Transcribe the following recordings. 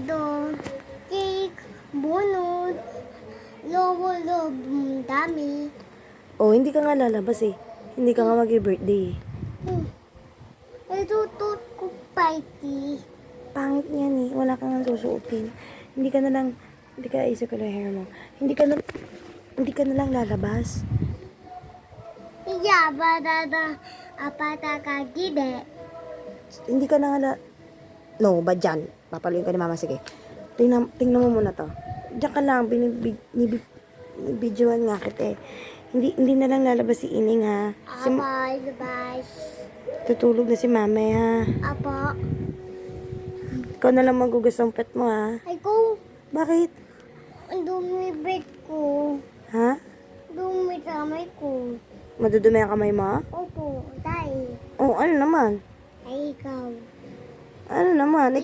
Doon, cake, bunot, lobo, dami. Oh, hindi ka nga lalabas eh. Hindi ka nga mag-birthday eh. Tutut ko party. Pangit niyan eh. Wala kang nga susuotin. Hindi ka isip ko na hair mo. Hindi ka na lang lalabas. Iya, badada, apata ka gide. Hindi ka na nga No, ba dyan? Papaluin ka ni mama. Sige. Tingnan mo muna to. Diyan ka lang. Binibidyoan nga kita eh. Hindi na lang lalabas si Ining ha. Bye. Tutulog na si mama ha. Apo. Ikaw na lang magugas ang pet mo ha. Ay ko, Bakit? ang dumi bed ko. Ha? Dumi kamay ko. Madudumi ang kamay mo? Opo, dahil. Oh, ano naman? Ay ikaw. Ano naman?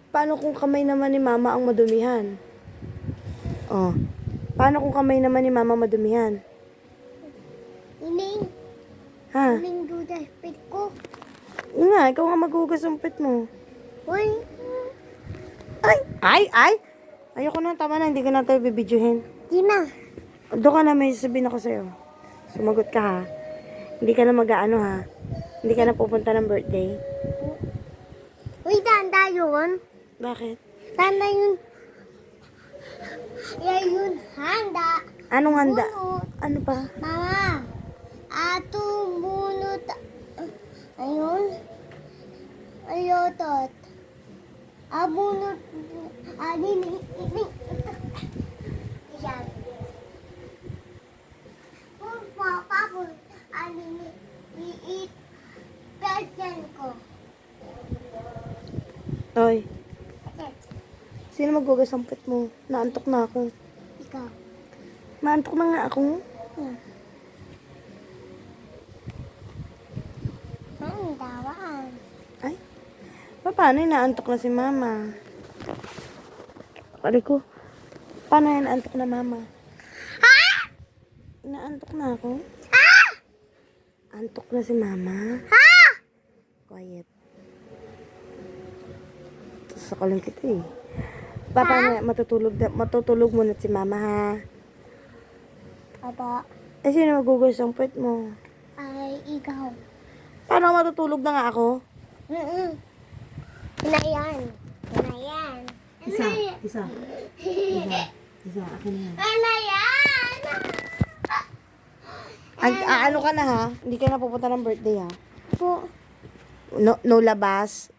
Paano kung kamay naman ni mama ang madumihan? Oh. Paano kung kamay naman ni mama madumihan? Ining, Ha? ining duda bed ko. Yun nga, ikaw nga maghugas ang pet mo. Uy, Ay! Ayoko na, tama na, hindi ka na tayo bibidyohin. di na. Doon ka na, may sabihin ako sa'yo. Sumagot ka ha. Hindi ka na mag-aano ha. Hindi ka na pupunta ng birthday. Uy, tanda yun. Bakit? Tanda yun. Yan yun, handa. Anong handa? Bunot. Ano pa? Mama, ato bunot. Ayun. Ayotot. Abunot. Ini. Yan. Papa, anini. Iit. Present ko. Oy, sino maghugas ang pet mo? Naantok na ako. Ikaw. Naantok na nga ako. Ang dawaan. Ay, paano yun? Naantok na si mama. Pari ko, paano yan naantok na mama? Ha? Naantok na ako. Ha? Antok na si mama. Ha? Quiet. Sakalin kita eh. Paano yan? Matutulog muna si mama ha. Aba, Eh, sino maghugas ang pet mo? ay ikaw. Paano matutulog na nga ako? Inayan. Isa. Akin na yan. Inayan. Ano ka na ha? Hindi ka na pupunta ng birthday ha? Po. No labas.